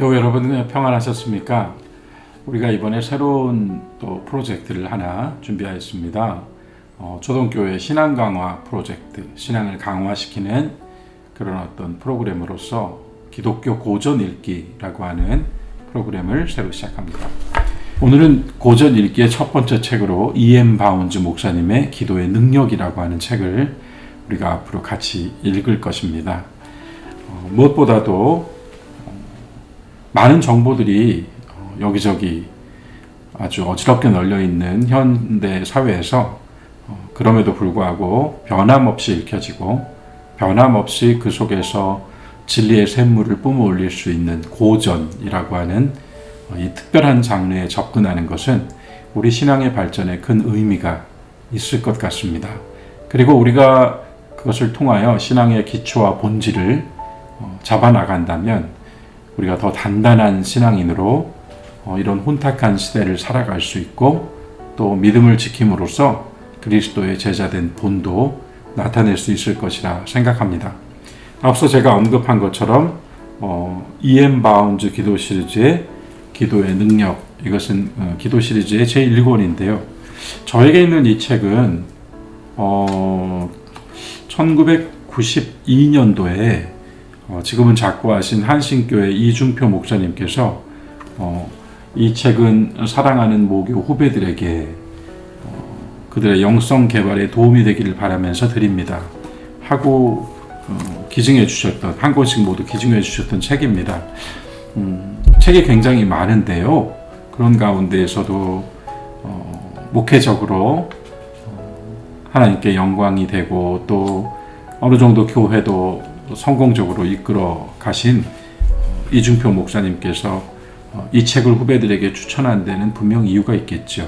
교회 여러분 평안하셨습니까? 우리가 이번에 새로운 또 프로젝트를 하나 준비하였습니다. 초등교회 신앙 강화 프로젝트, 신앙을 강화시키는 그런 어떤 프로그램으로서 기독교 고전 읽기라고 하는 프로그램을 새로 시작합니다. 오늘은 고전 읽기의 첫 번째 책으로 E.M. 바운즈 목사님의 기도의 능력이라고 하는 책을 우리가 앞으로 같이 읽을 것입니다. 무엇보다도 많은 정보들이 여기저기 아주 어지럽게 널려있는 현대 사회에서 그럼에도 불구하고 변함없이 읽혀지고 변함없이 그 속에서 진리의 샘물을 뿜어올릴 수 있는 고전이라고 하는 이 특별한 장르에 접근하는 것은 우리 신앙의 발전에 큰 의미가 있을 것 같습니다. 그리고 우리가 그것을 통하여 신앙의 기초와 본질을 잡아나간다면 우리가 더 단단한 신앙인으로 이런 혼탁한 시대를 살아갈 수 있고 또 믿음을 지킴으로써 그리스도의 제자된 본도 나타낼 수 있을 것이라 생각합니다. 앞서 제가 언급한 것처럼 E.M. 바운즈 기도 시리즈의 기도의 능력, 이것은 기도 시리즈의 제1권인데요. 저에게 있는 이 책은 1992년도에 지금은 작고하신 한신교회 이중표 목사님께서 이 책은 사랑하는 모교 후배들에게 그들의 영성 개발에 도움이 되기를 바라면서 드립니다 하고 기증해 주셨던, 한 권씩 모두 기증해 주셨던 책입니다. 책이 굉장히 많은데요. 그런 가운데에서도 목회적으로 하나님께 영광이 되고 또 어느 정도 교회도 성공적으로 이끌어 가신 이중표 목사님께서 이 책을 후배들에게 추천한 데는 분명 이유가 있겠죠.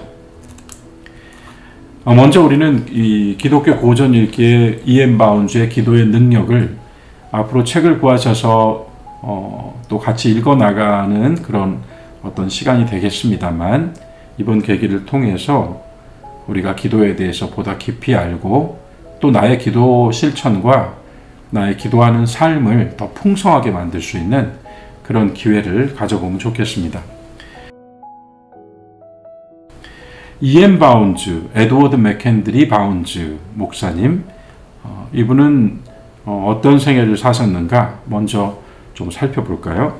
먼저 우리는 이 기독교 고전 읽기의 E.M. 바운즈의 기도의 능력을 앞으로 책을 구하셔서 또 같이 읽어 나가는 그런 어떤 시간이 되겠습니다만, 이번 계기를 통해서 우리가 기도에 대해서 보다 깊이 알고 또 나의 기도 실천과 나의 기도하는 삶을 더 풍성하게 만들 수 있는 그런 기회를 가져보면 좋겠습니다. E.M. 바운즈, 에드워드 맥켄드리 바운즈 목사님, 이분은 어떤 생애를 사셨는가 먼저 좀 살펴볼까요?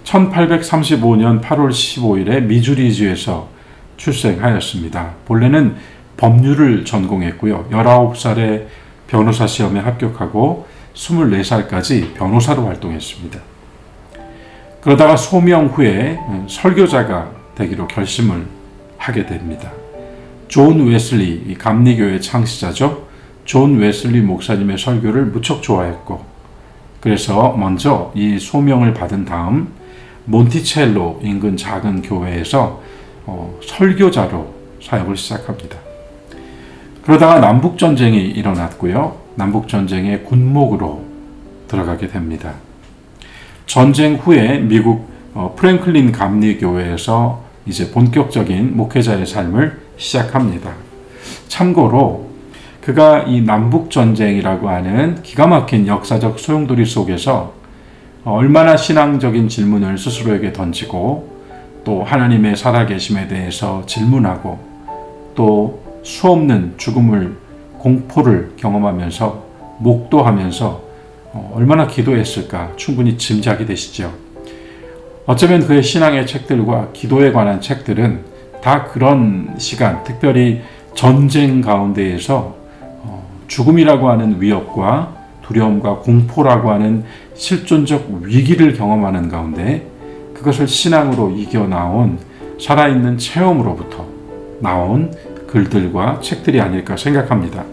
1835년 8월 15일에 미주리주에서 출생하였습니다. 본래는 법률을 전공했고요. 19살에 변호사 시험에 합격하고 24살까지 변호사로 활동했습니다. 그러다가 소명 후에 설교자가 되기로 결심을 하게 됩니다. 존 웨슬리, 감리교회 창시자죠. 존 웨슬리 목사님의 설교를 무척 좋아했고, 그래서 먼저 이 소명을 받은 다음 몬티첼로 인근 작은 교회에서 설교자로 사역을 시작합니다. 그러다가 남북전쟁이 일어났고요. 남북전쟁의 군목으로 들어가게 됩니다. 전쟁 후에 미국 프랭클린 감리교회에서 이제 본격적인 목회자의 삶을 시작합니다. 참고로 그가 이 남북전쟁이라고 하는 기가 막힌 역사적 소용돌이 속에서 얼마나 신앙적인 질문을 스스로에게 던지고 또 하나님의 살아계심에 대해서 질문하고 또 수없는 죽음을 공포를 경험하면서 목도하면서 얼마나 기도했을까 충분히 짐작이 되시죠. 어쩌면 그의 신앙의 책들과 기도에 관한 책들은 다 그런 시간, 특별히 전쟁 가운데에서 죽음이라고 하는 위협과 두려움과 공포라고 하는 실존적 위기를 경험하는 가운데 그것을 신앙으로 이겨나온 살아있는 체험으로부터 나온 글들과 책들이 아닐까 생각합니다.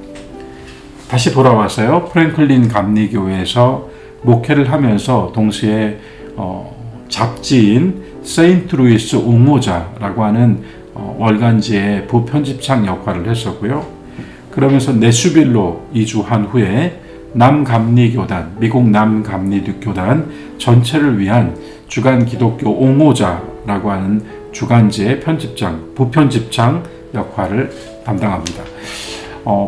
다시 돌아와서요. 프랭클린 감리교회에서 목회를 하면서 동시에 잡지인 세인트 루이스 옹호자라고 하는 월간지의 부편집장 역할을 했었고요. 그러면서 내슈빌로 이주한 후에 남감리교단, 미국 남감리교단 전체를 위한 주간 기독교 옹호자라고 하는 주간지의 편집장, 부편집장 역할을 담당합니다.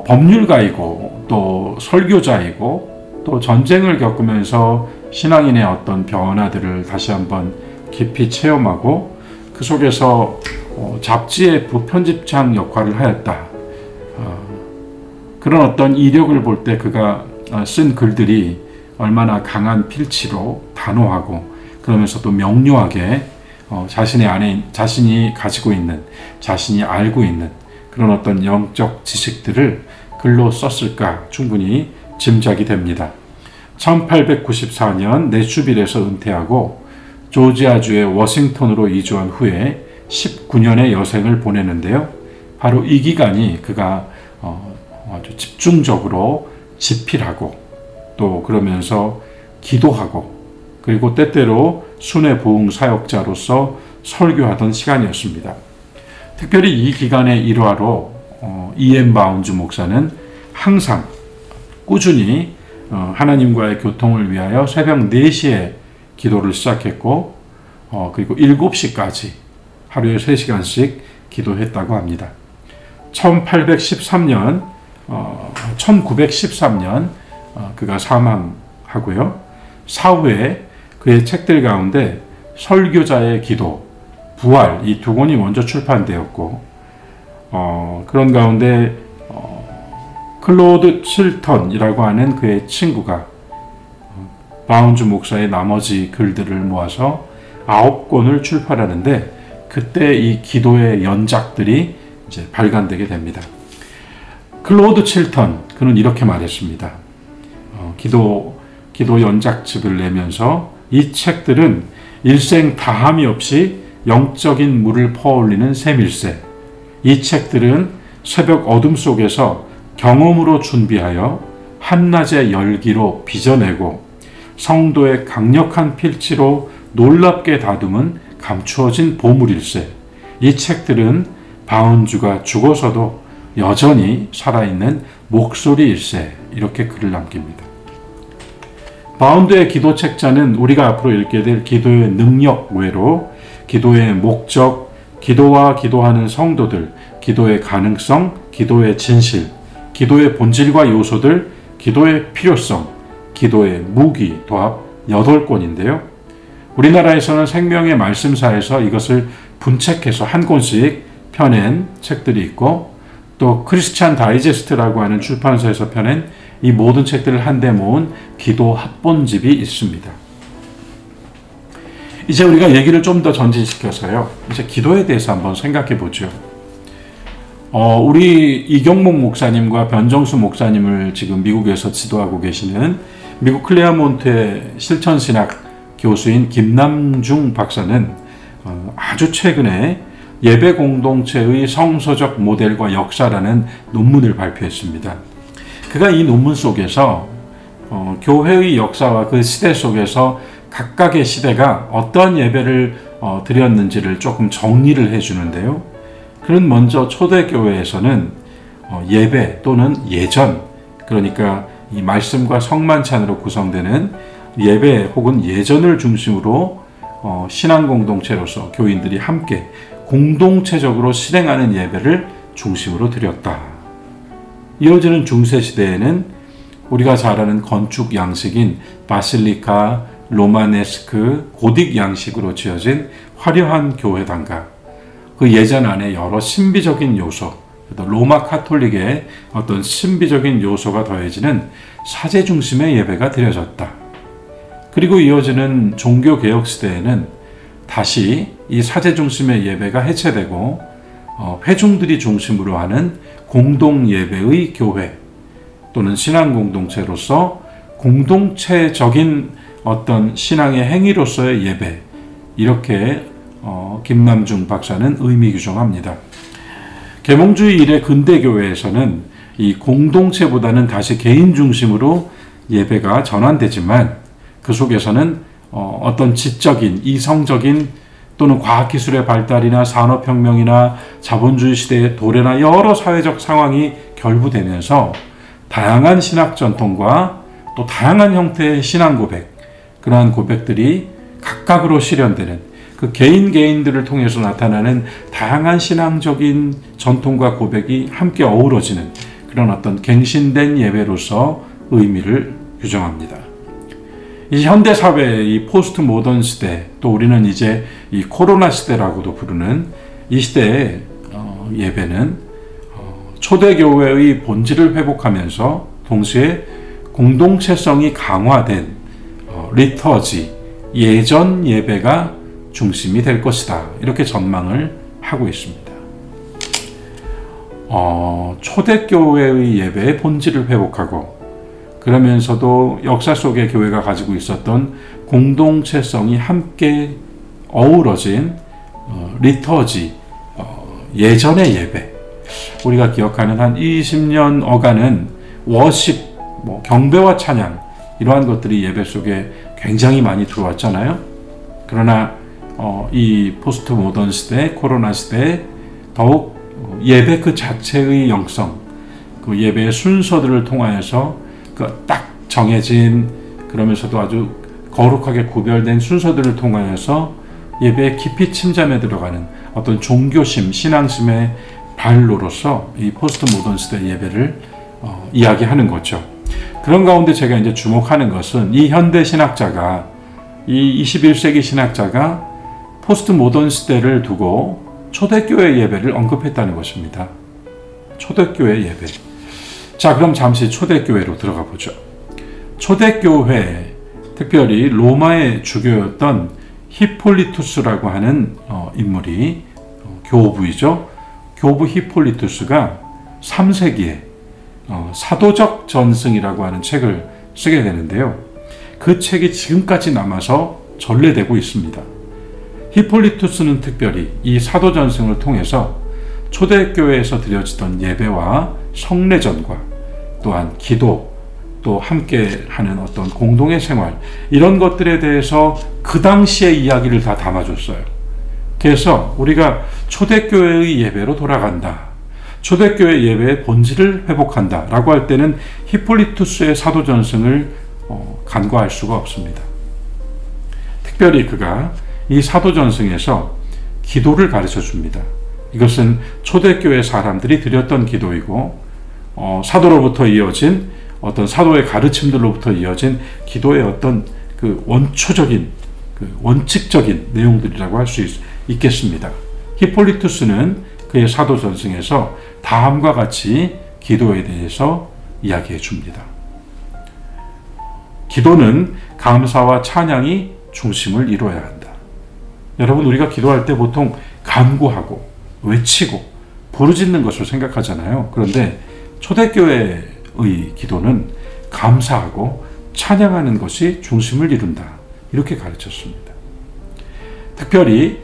법률가이고 또 설교자이고 또 전쟁을 겪으면서 신앙인의 어떤 변화들을 다시 한번 깊이 체험하고 그 속에서 잡지의 부편집장 역할을 하였다. 그런 어떤 이력을 볼 때 그가 쓴 글들이 얼마나 강한 필치로 단호하고 그러면서도 명료하게 자신의 안에 자신이 가지고 있는, 자신이 알고 있는 그런 어떤 영적 지식들을 글로 썼을까 충분히 짐작이 됩니다. 1894년 내슈빌에서 은퇴하고 조지아주의 워싱턴으로 이주한 후에 19년의 여생을 보내는데요. 바로 이 기간이 그가 아주 집중적으로 집필하고 또 그러면서 기도하고 그리고 때때로 순회 부흥 사역자로서 설교하던 시간이었습니다. 특별히 이 기간의 일화로 E.M. 바운즈 목사는 항상 꾸준히 하나님과의 교통을 위하여 새벽 4시에 기도를 시작했고 그리고 7시까지 하루에 3시간씩 기도했다고 합니다. 1913년 그가 사망하고요. 사후에 그의 책들 가운데 설교자의 기도, 부활 이 두 권이 먼저 출판되었고 그런 가운데 클로드 칠턴이라고 하는 그의 친구가 바운즈 목사의 나머지 글들을 모아서 9권을 출판하는데 그때 이 기도의 연작들이 이제 발간되게 됩니다. 클로드 칠턴 그는 이렇게 말했습니다. 기도 연작집을 내면서 이 책들은 일생 다함이 없이 영적인 물을 퍼올리는 샘일세. 이 책들은 새벽 어둠 속에서 경험으로 준비하여 한낮의 열기로 빚어내고 성도의 강력한 필치로 놀랍게 다듬은 감추어진 보물일세. 이 책들은 바운즈가 죽어서도 여전히 살아있는 목소리일세. 이렇게 글을 남깁니다. 바운드의 기도 책자는 우리가 앞으로 읽게 될 기도의 능력 외로 기도의 목적, 기도와 기도하는 성도들, 기도의 가능성, 기도의 진실, 기도의 본질과 요소들, 기도의 필요성, 기도의 무기 도합 8권인데요. 우리나라에서는 생명의 말씀사에서 이것을 분책해서 한 권씩 펴낸 책들이 있고 또 크리스찬 다이제스트라고 하는 출판사에서 펴낸 이 모든 책들을 한데 모은 기도 합본집이 있습니다. 이제 우리가 얘기를 좀 더 전진시켜서요. 이제 기도에 대해서 한번 생각해 보죠. 우리 이경목 목사님과 변정수 목사님을 지금 미국에서 지도하고 계시는 미국 클레어몬트의 실천신학 교수인 김남중 박사는 아주 최근에 예배 공동체의 성서적 모델과 역사라는 논문을 발표했습니다. 그가 이 논문 속에서 교회의 역사와 그 시대 속에서 각각의 시대가 어떤 예배를 드렸는지를 조금 정리를 해주는데요. 그는 먼저 초대교회에서는 예배 또는 예전, 그러니까 이 말씀과 성만찬으로 구성되는 예배 혹은 예전을 중심으로 신앙공동체로서 교인들이 함께 공동체적으로 실행하는 예배를 중심으로 드렸다. 이어지는 중세시대에는 우리가 잘 아는 건축 양식인 바실리카, 로마네스크, 고딕 양식으로 지어진 화려한 교회당과 그 예전 안에 여러 신비적인 요소, 로마 카톨릭의 어떤 신비적인 요소가 더해지는 사제 중심의 예배가 드려졌다. 그리고 이어지는 종교개혁 시대에는 다시 이 사제 중심의 예배가 해체되고 회중들이 중심으로 하는 공동예배의 교회 또는 신앙공동체로서 공동체적인 어떤 신앙의 행위로서의 예배, 이렇게 김남중 박사는 의미 규정합니다. 계몽주의 이래 근대교회에서는 이 공동체보다는 다시 개인 중심으로 예배가 전환되지만 그 속에서는 어떤 지적인, 이성적인 또는 과학기술의 발달이나 산업혁명이나 자본주의 시대의 도래나 여러 사회적 상황이 결부되면서 다양한 신학 전통과 또 다양한 형태의 신앙 고백, 그러한 고백들이 각각으로 실현되는 그 개인들을 통해서 나타나는 다양한 신앙적인 전통과 고백이 함께 어우러지는 그런 어떤 갱신된 예배로서 의미를 규정합니다. 이 현대 사회의 이 포스트 모던 시대, 또 우리는 이제 이 코로나 시대라고도 부르는 이 시대의 예배는 초대교회의 본질을 회복하면서 동시에 공동체성이 강화된 리터지, 예전 예배가 중심이 될 것이다. 이렇게 전망을 하고 있습니다. 초대교회의 예배의 본질을 회복하고 그러면서도 역사 속의 교회가 가지고 있었던 공동체성이 함께 어우러진 리터지, 예전의 예배. 우리가 기억하는 한 20년 어간은 워십, 경배와 찬양 이러한 것들이 예배 속에 굉장히 많이 들어왔잖아요. 그러나 이 포스트 모던 시대, 코로나 시대에 더욱 예배 그 자체의 영성, 그 예배의 순서들을 통하여서 그 딱 정해진 그러면서도 아주 거룩하게 구별된 순서들을 통하여서 예배에 깊이 침잠에 들어가는 어떤 종교심, 신앙심의 발로로서 이 포스트 모던 시대 예배를 이야기하는 거죠. 그런 가운데 제가 이제 주목하는 것은 이 현대 신학자가, 이 21세기 신학자가 포스트 모던 시대를 두고 초대교회 예배를 언급했다는 것입니다. 초대교회 예배. 자, 그럼 잠시 초대교회로 들어가 보죠. 초대교회, 특별히 로마의 주교였던 히폴리투스라고 하는 인물이 교부이죠. 교부 히폴리투스가 3세기에 사도적 전승이라고 하는 책을 쓰게 되는데요. 그 책이 지금까지 남아서 전래되고 있습니다. 히폴리투스는 특별히 이 사도전승을 통해서 초대교회에서 드려지던 예배와 성례전과 또한 기도, 또 함께 하는 어떤 공동의 생활, 이런 것들에 대해서 그 당시의 이야기를 다 담아줬어요. 그래서 우리가 초대교회의 예배로 돌아간다, 초대교회 예배의 본질을 회복한다 라고 할 때는 히폴리투스의 사도전승을 간과할 수가 없습니다. 특별히 그가 이 사도전승에서 기도를 가르쳐 줍니다. 이것은 초대교회 사람들이 드렸던 기도이고 사도로부터 이어진 어떤 사도의 가르침들로부터 이어진 기도의 어떤 그 원초적인, 그 원칙적인 내용들이라고 할 수 있겠습니다. 히폴리투스는 그의 사도전승에서 다음과 같이 기도에 대해서 이야기해 줍니다. 기도는 감사와 찬양이 중심을 이루어야 한다. 여러분, 우리가 기도할 때 보통 간구하고 외치고 부르짖는 것을 생각하잖아요. 그런데 초대교회의 기도는 감사하고 찬양하는 것이 중심을 이룬다. 이렇게 가르쳤습니다. 특별히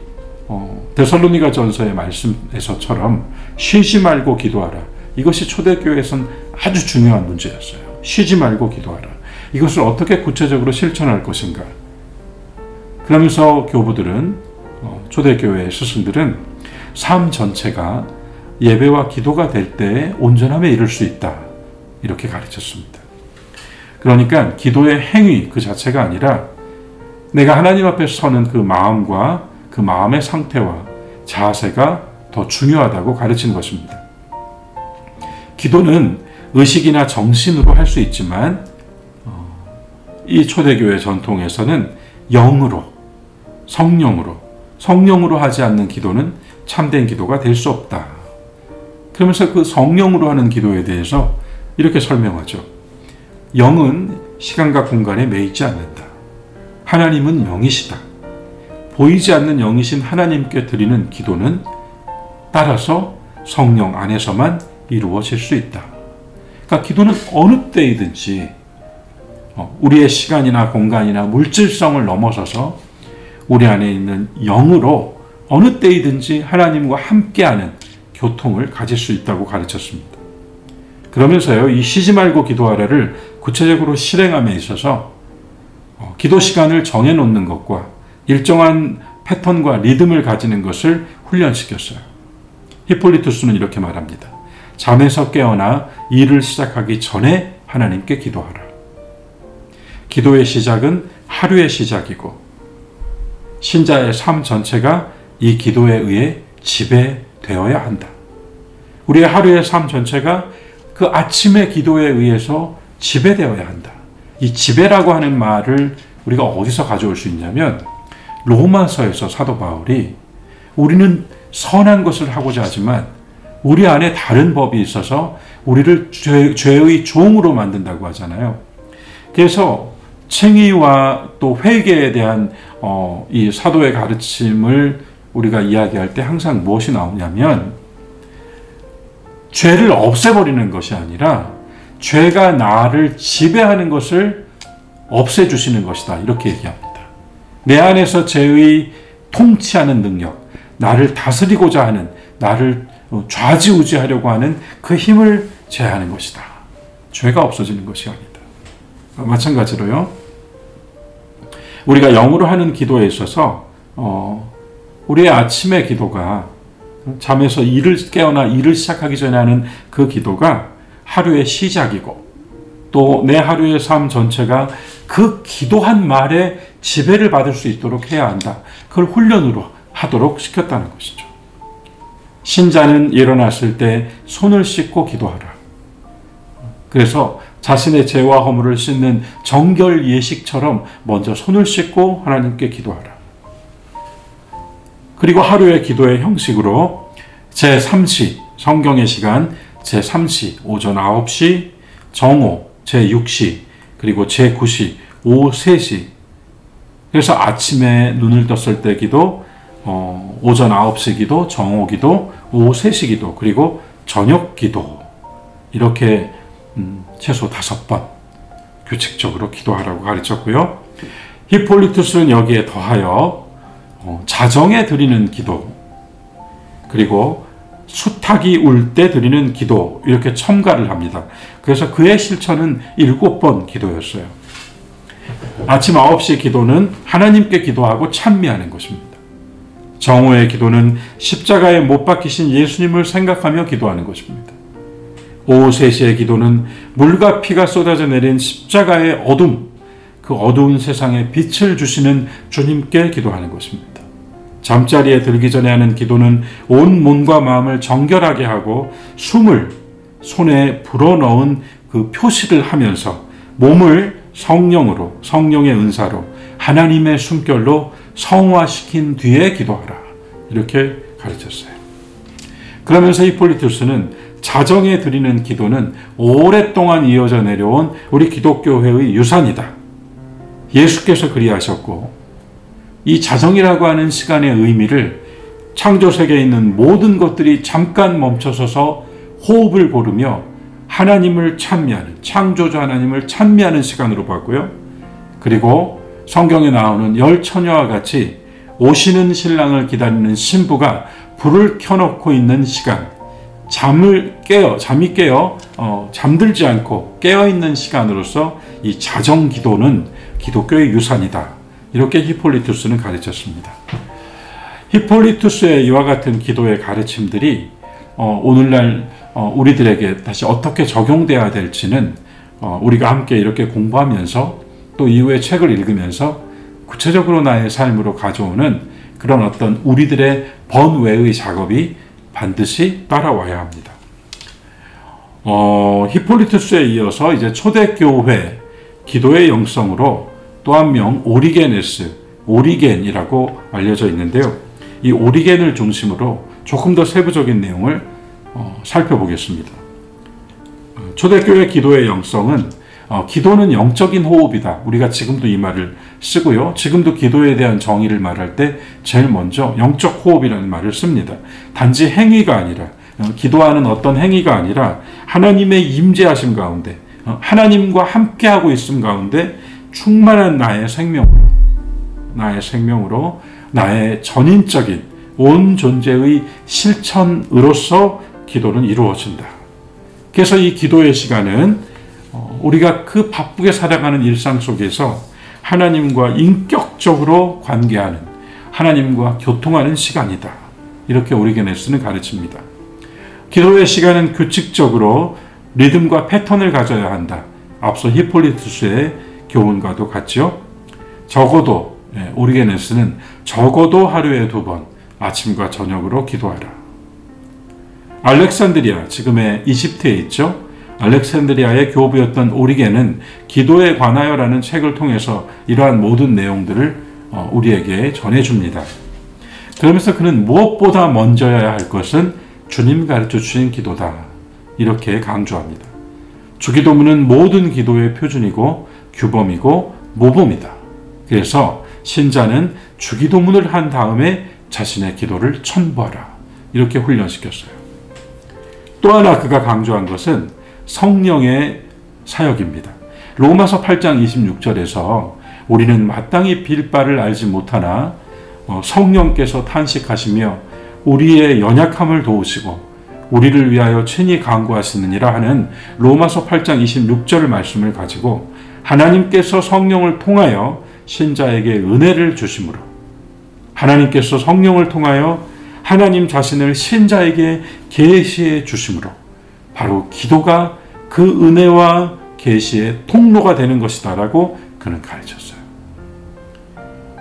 데살로니가 전서의 말씀에서처럼 쉬지 말고 기도하라. 이것이 초대교회에선 아주 중요한 문제였어요. 쉬지 말고 기도하라. 이것을 어떻게 구체적으로 실천할 것인가. 그러면서 교부들은, 초대교회의 스승들은 삶 전체가 예배와 기도가 될 때 온전함에 이를 수 있다. 이렇게 가르쳤습니다. 그러니까 기도의 행위 그 자체가 아니라 내가 하나님 앞에 서는 그 마음과 그 마음의 상태와 자세가 더 중요하다고 가르친 것입니다. 기도는 의식이나 정신으로 할 수 있지만 이 초대교회 전통에서는 영으로, 성령으로 하지 않는 기도는 참된 기도가 될 수 없다. 그러면서 그 성령으로 하는 기도에 대해서 이렇게 설명하죠. 영은 시간과 공간에 매이지 않는다. 하나님은 영이시다. 보이지 않는 영이신 하나님께 드리는 기도는 따라서 성령 안에서만 이루어질 수 있다. 그러니까 기도는 어느 때이든지 우리의 시간이나 공간이나 물질성을 넘어서서 우리 안에 있는 영으로 어느 때이든지 하나님과 함께하는 교통을 가질 수 있다고 가르쳤습니다. 그러면서요, 이 쉬지 말고 기도하라를 구체적으로 실행함에 있어서 기도 시간을 정해놓는 것과 일정한 패턴과 리듬을 가지는 것을 훈련시켰어요. 히폴리투스는 이렇게 말합니다. 잠에서 깨어나 일을 시작하기 전에 하나님께 기도하라. 기도의 시작은 하루의 시작이고 신자의 삶 전체가 이 기도에 의해 지배되어야 한다. 우리의 하루의 삶 전체가 그 아침의 기도에 의해서 지배되어야 한다. 이 지배라고 하는 말을 우리가 어디서 가져올 수 있냐면 로마서에서 사도 바울이 우리는 선한 것을 하고자 하지만 우리 안에 다른 법이 있어서 우리를 죄의 종으로 만든다고 하잖아요. 그래서 칭의와 또 회개에 대한 이 사도의 가르침을 우리가 이야기할 때 항상 무엇이 나오냐면 죄를 없애버리는 것이 아니라 죄가 나를 지배하는 것을 없애주시는 것이다. 이렇게 얘기합니다. 내 안에서 죄의 통치하는 능력, 나를 다스리고자 하는, 나를 좌지우지하려고 하는 그 힘을 제하는 것이다. 죄가 없어지는 것이 아니다. 마찬가지로요. 우리가 영으로 하는 기도에 있어서 우리의 아침의 기도가 잠에서 깨어나 일을 시작하기 전에 하는 그 기도가 하루의 시작이고 또 내 하루의 삶 전체가 그 기도한 말에 지배를 받을 수 있도록 해야 한다. 그걸 훈련으로 하도록 시켰다는 것이죠. 신자는 일어났을 때 손을 씻고 기도하라. 그래서 자신의 죄와 허물을 씻는 정결 예식처럼 먼저 손을 씻고 하나님께 기도하라. 그리고 하루의 기도의 형식으로 제3시, 성경의 시간 제3시, 오전 9시, 정오, 제6시, 그리고 제9시, 오후 3시. 그래서 아침에 눈을 떴을 때 기도, 오전 9시 기도, 정오 기도, 오후 3시 기도, 그리고 저녁 기도. 이렇게 최소 5번 규칙적으로 기도하라고 가르쳤고요. 히폴리투스는 여기에 더하여 자정에 드리는 기도, 그리고 수탉이 울 때 드리는 기도, 이렇게 첨가를 합니다. 그래서 그의 실천은 7번 기도였어요. 아침 9시 기도는 하나님께 기도하고 찬미하는 것입니다. 정오의 기도는 십자가에 못 박히신 예수님을 생각하며 기도하는 것입니다. 오후 3시의 기도는 물과 피가 쏟아져 내린 십자가의 어둠, 그 어두운 세상에 빛을 주시는 주님께 기도하는 것입니다. 잠자리에 들기 전에 하는 기도는 온 몸과 마음을 정결하게 하고 숨을 손에 불어넣은 그 표시를 하면서 몸을 성령으로, 성령의 은사로 하나님의 숨결로 성화시킨 뒤에 기도하라. 이렇게 가르쳤어요. 그러면서 히폴리투스는 자정에 드리는 기도는 오랫동안 이어져 내려온 우리 기독교회의 유산이다. 예수께서 그리하셨고 이 자정이라고 하는 시간의 의미를 창조세계에 있는 모든 것들이 잠깐 멈춰서서 호흡을 고르며 하나님을 찬미하는, 창조주 하나님을 찬미하는 시간으로 봤고요. 그리고 성경에 나오는 열 처녀와 같이 오시는 신랑을 기다리는 신부가 불을 켜놓고 있는 시간, 잠이 깨어 잠들지 않고 깨어있는 시간으로서 이 자정 기도는 기독교의 유산이다. 이렇게 히폴리투스는 가르쳤습니다. 히폴리투스의 이와 같은 기도의 가르침들이 오늘날 우리들에게 다시 어떻게 적용돼야 될지는 우리가 함께 이렇게 공부하면서 또 이후에 책을 읽으면서 구체적으로 나의 삶으로 가져오는 그런 어떤 우리들의 번외의 작업이 반드시 따라와야 합니다. 히폴리투스에 이어서 이제 초대교회 기도의 영성으로 또 한 명 오리겐이라고 알려져 있는데요. 이 오리겐을 중심으로 조금 더 세부적인 내용을 살펴보겠습니다. 초대교회 기도의 영성은 기도는 영적인 호흡이다. 우리가 지금도 이 말을 쓰고요. 지금도 기도에 대한 정의를 말할 때 제일 먼저 영적 호흡이라는 말을 씁니다. 단지 행위가 아니라 기도하는 어떤 행위가 아니라 하나님의 임재하심 가운데 하나님과 함께하고 있음 가운데 충만한 나의 생명으로 나의 전인적인 온 존재의 실천으로서 기도는 이루어진다. 그래서 이 기도의 시간은 우리가 그 바쁘게 살아가는 일상 속에서 하나님과 인격적으로 관계하는, 하나님과 교통하는 시간이다. 이렇게 오리게네스는 가르칩니다. 기도의 시간은 규칙적으로 리듬과 패턴을 가져야 한다. 앞서 히폴리투스의 교훈과도 같죠. 적어도 오리게네스는 적어도 하루에 2번 아침과 저녁으로 기도하라. 알렉산드리아, 지금의 이집트에 있죠. 알렉산드리아의 교부였던 오리겐은 기도에 관하여라는 책을 통해서 이러한 모든 내용들을 우리에게 전해줍니다. 그러면서 그는 무엇보다 먼저여야 할 것은 주님 가르쳐 주신 기도다, 이렇게 강조합니다. 주기도문은 모든 기도의 표준이고 규범이고 모범이다. 그래서 신자는 주기도문을 한 다음에 자신의 기도를 첨부하라, 이렇게 훈련시켰어요. 또 하나 그가 강조한 것은 성령의 사역입니다. 로마서 8장 26절에서 우리는 마땅히 빌 바를 알지 못하나 성령께서 탄식하시며 우리의 연약함을 도우시고 우리를 위하여 친히 간구하시느니라 하는 로마서 8장 26절 말씀을 가지고 하나님께서 성령을 통하여 신자에게 은혜를 주심으로, 하나님께서 성령을 통하여 하나님 자신을 신자에게 계시해 주심으로 바로 기도가 그 은혜와 계시의 통로가 되는 것이다 라고 그는 가르쳤어요.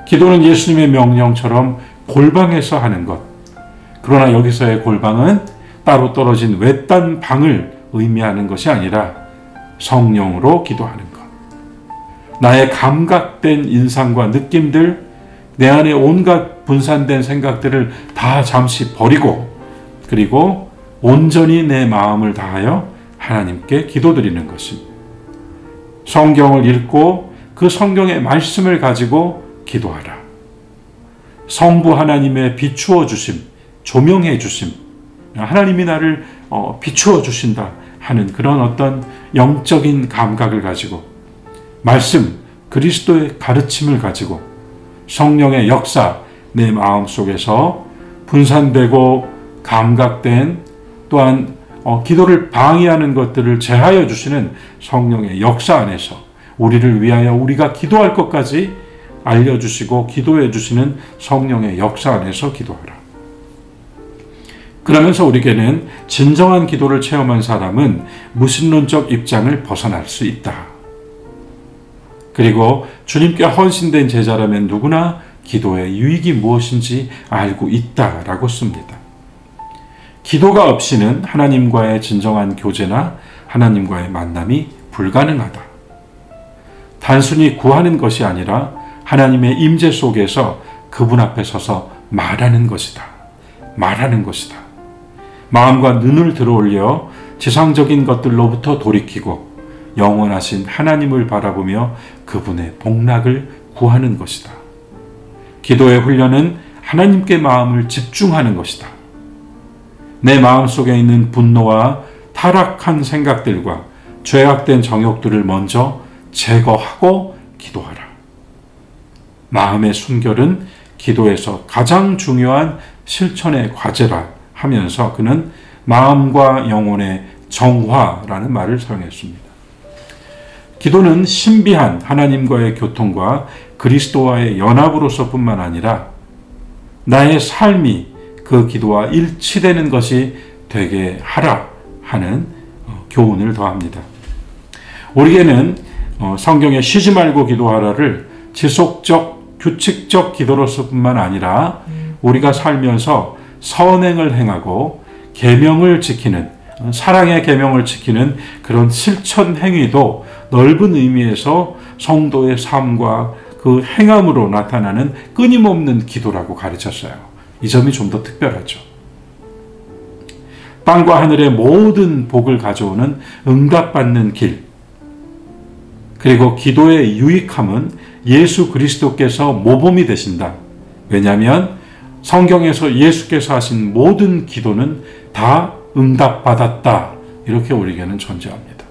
기도는 예수님의 명령처럼 골방에서 하는 것, 그러나 여기서의 골방은 따로 떨어진 외딴 방을 의미하는 것이 아니라 성령으로 기도하는 것. 나의 감각된 인상과 느낌들, 내 안에 온갖 분산된 생각들을 다 잠시 버리고, 그리고 온전히 내 마음을 다하여 하나님께 기도드리는 것입니다. 성경을 읽고 그 성경의 말씀을 가지고 기도하라. 성부 하나님의 비추어 주심, 조명해 주심, 하나님이 나를 비추어 주신다 하는 그런 어떤 영적인 감각을 가지고, 말씀, 그리스도의 가르침을 가지고 성령의 역사, 내 마음 속에서 분산되고 감각된, 또한 기도를 방해하는 것들을 제하여 주시는 성령의 역사 안에서 우리를 위하여 우리가 기도할 것까지 알려주시고 기도해 주시는 성령의 역사 안에서 기도하라. 그러면서 우리에게는 진정한 기도를 체험한 사람은 무신론적 입장을 벗어날 수 있다. 그리고 주님께 헌신된 제자라면 누구나 기도의 유익이 무엇인지 알고 있다라고 씁니다. 기도가 없이는 하나님과의 진정한 교제나 하나님과의 만남이 불가능하다. 단순히 구하는 것이 아니라 하나님의 임재 속에서 그분 앞에 서서 말하는 것이다. 말하는 것이다. 마음과 눈을 들어올려 지상적인 것들로부터 돌이키고 영원하신 하나님을 바라보며 그분의 복락을 구하는 것이다. 기도의 훈련은 하나님께 마음을 집중하는 것이다. 내 마음속에 있는 분노와 타락한 생각들과 죄악된 정욕들을 먼저 제거하고 기도하라. 마음의 순결은 기도에서 가장 중요한 실천의 과제라 하면서 그는 마음과 영혼의 정화라는 말을 사용했습니다. 기도는 신비한 하나님과의 교통과 그리스도와의 연합으로서 뿐만 아니라 나의 삶이 그 기도와 일치되는 것이 되게 하라 하는 교훈을 더합니다. 우리에게는 성경에 쉬지 말고 기도하라를 지속적, 규칙적 기도로서 뿐만 아니라 우리가 살면서 선행을 행하고 계명을 지키는, 사랑의 계명을 지키는 그런 실천 행위도 넓은 의미에서 성도의 삶과 그 행함으로 나타나는 끊임없는 기도라고 가르쳤어요. 이 점이 좀 더 특별하죠. 땅과 하늘의 모든 복을 가져오는 응답받는 길, 그리고 기도의 유익함은 예수 그리스도께서 모범이 되신다. 왜냐하면 성경에서 예수께서 하신 모든 기도는 다 응답받았다. 이렇게 우리에게는 전제합니다.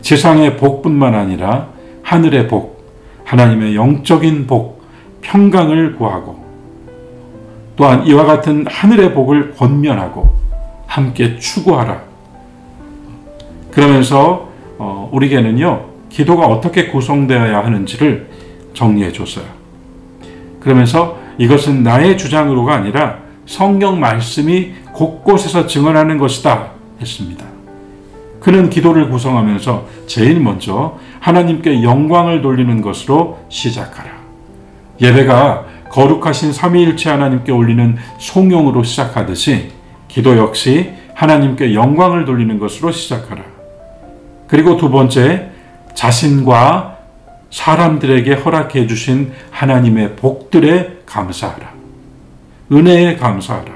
지상의 복뿐만 아니라 하늘의 복, 하나님의 영적인 복, 평강을 구하고 또한 이와 같은 하늘의 복을 권면하고 함께 추구하라. 그러면서 우리에게는요, 기도가 어떻게 구성되어야 하는지를 정리해 줬어요. 그러면서 이것은 나의 주장으로가 아니라 성경 말씀이 곳곳에서 증언하는 것이다 했습니다. 그는 기도를 구성하면서 제일 먼저 하나님께 영광을 돌리는 것으로 시작하라. 예배가 거룩하신 삼위일체 하나님께 올리는 송영으로 시작하듯이 기도 역시 하나님께 영광을 돌리는 것으로 시작하라. 그리고 두 번째, 자신과 사람들에게 허락해 주신 하나님의 복들에 감사하라. 은혜에 감사하라.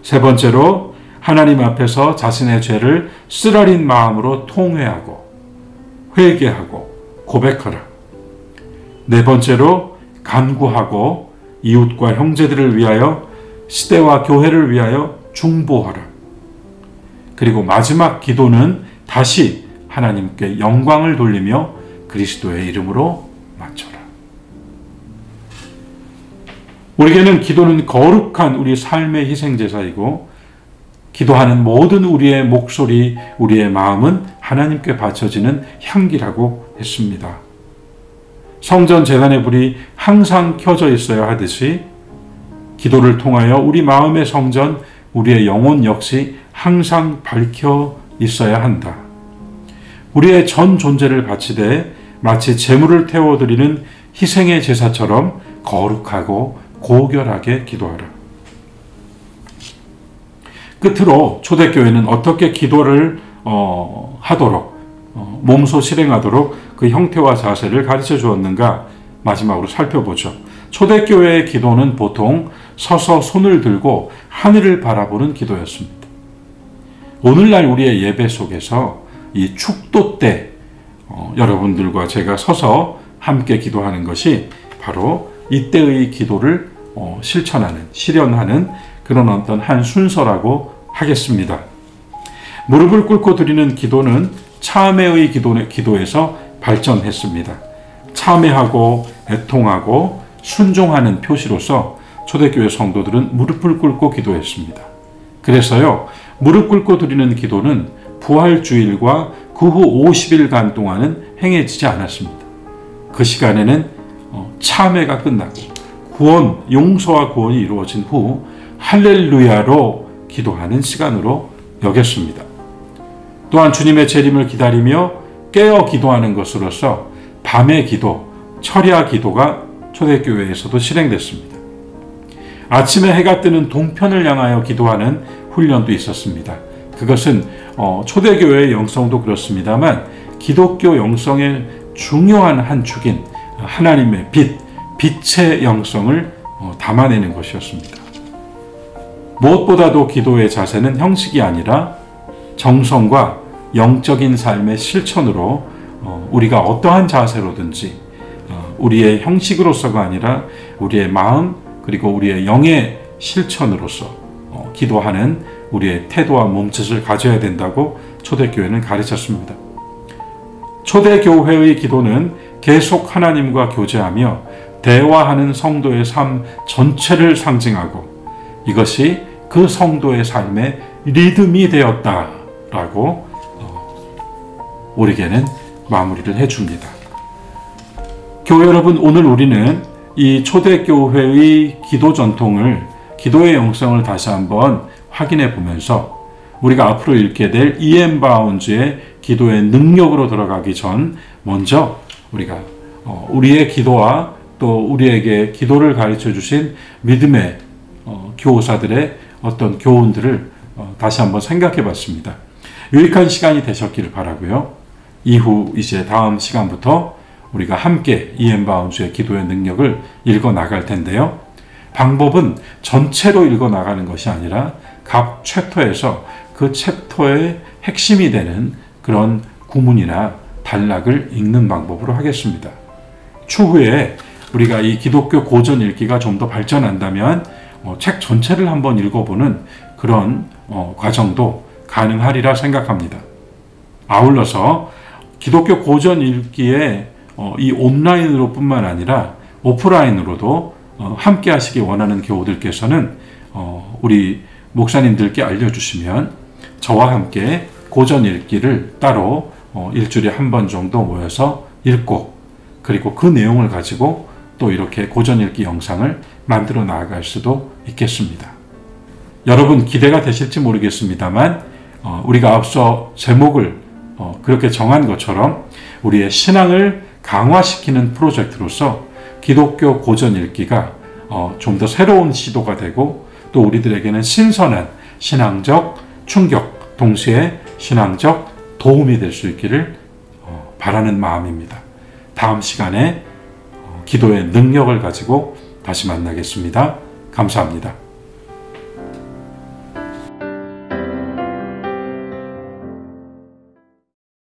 세 번째로, 하나님 앞에서 자신의 죄를 쓰라린 마음으로 통회하고 회개하고 고백하라. 네 번째로, 간구하고 이웃과 형제들을 위하여 시대와 교회를 위하여 중보하라. 그리고 마지막 기도는 다시 하나님께 영광을 돌리며 그리스도의 이름으로 마쳐라. 우리에게는 기도는 거룩한 우리 삶의 희생제사이고, 기도하는 모든 우리의 목소리, 우리의 마음은 하나님께 바쳐지는 향기라고 했습니다. 성전 제단의 불이 항상 켜져 있어야 하듯이 기도를 통하여 우리 마음의 성전, 우리의 영혼 역시 항상 밝혀 있어야 한다. 우리의 전 존재를 바치되 마치 제물을 태워드리는 희생의 제사처럼 거룩하고 고결하게 기도하라. 끝으로 초대교회는 어떻게 기도를 하도록 몸소 실행하도록 그 형태와 자세를 가르쳐 주었는가 마지막으로 살펴보죠. 초대교회의 기도는 보통 서서 손을 들고 하늘을 바라보는 기도였습니다. 오늘날 우리의 예배 속에서 이 축도 때 여러분들과 제가 서서 함께 기도하는 것이 바로 이때의 기도를 실천하는, 실현하는 그런 어떤 한 순서라고 하겠습니다. 무릎을 꿇고 드리는 기도는 참회의 기도에서 발전했습니다. 참회하고 애통하고 순종하는 표시로서 초대교회 성도들은 무릎을 꿇고 기도했습니다. 그래서요, 무릎 꿇고 드리는 기도는 부활주일과 그 후 50일간 동안은 행해지지 않았습니다. 그 시간에는 참회가 끝나고 구원, 용서와 구원이 이루어진 후 할렐루야로 기도하는 시간으로 여겼습니다. 또한 주님의 재림을 기다리며 깨어 기도하는 것으로서 밤의 기도, 철야 기도가 초대교회에서도 실행됐습니다. 아침에 해가 뜨는 동편을 향하여 기도하는 훈련도 있었습니다. 그것은 초대교회의 영성도 그렇습니다만 기독교 영성의 중요한 한 축인 하나님의 빛의 영성을 담아내는 것이었습니다. 무엇보다도 기도의 자세는 형식이 아니라 정성과 영적인 삶의 실천으로 우리가 어떠한 자세로든지 우리의 형식으로서가 아니라 우리의 마음 그리고 우리의 영의 실천으로서 기도하는 우리의 태도와 몸짓을 가져야 된다고 초대교회는 가르쳤습니다. 초대교회의 기도는 계속 하나님과 교제하며 대화하는 성도의 삶 전체를 상징하고 이것이 그 성도의 삶의 리듬이 되었다라고 우리에게는 마무리를 해줍니다. 교회 여러분, 오늘 우리는 이 초대교회의 기도 전통을, 기도의 영성을 다시 한번 확인해 보면서 우리가 앞으로 읽게 될 E.M. 바운즈의 기도의 능력으로 들어가기 전 먼저 우리가 우리의 기도와 또 우리에게 기도를 가르쳐 주신 믿음의 교사들의 어떤 교훈들을 다시 한번 생각해 봤습니다. 유익한 시간이 되셨기를 바라고요. 이후 이제 다음 시간부터 우리가 함께 E.M. 바운즈의 기도의 능력을 읽어 나갈 텐데요. 방법은 전체로 읽어 나가는 것이 아니라 각 챕터에서 그 챕터의 핵심이 되는 그런 구문이나 단락을 읽는 방법으로 하겠습니다. 추후에 우리가 이 기독교 고전 읽기가 좀 더 발전한다면 책 전체를 한번 읽어보는 그런 과정도 가능하리라 생각합니다. 아울러서 기독교 고전 읽기에 이 온라인으로 뿐만 아니라 오프라인으로도 함께 하시기 원하는 교우들께서는 우리 목사님들께 알려주시면 저와 함께 고전 읽기를 따로 일주일에 한 번 정도 모여서 읽고 그리고 그 내용을 가지고 또 이렇게 고전 읽기 영상을 만들어 나아갈 수도 있겠습니다. 여러분 기대가 되실지 모르겠습니다만 우리가 앞서 제목을 그렇게 정한 것처럼 우리의 신앙을 강화시키는 프로젝트로서 기독교 고전 읽기가 좀 더 새로운 시도가 되고 또 우리들에게는 신선한 신앙적 충격, 동시에 신앙적 도움이 될 수 있기를 바라는 마음입니다. 다음 시간에 기도의 능력을 가지고 다시 만나겠습니다. 감사합니다.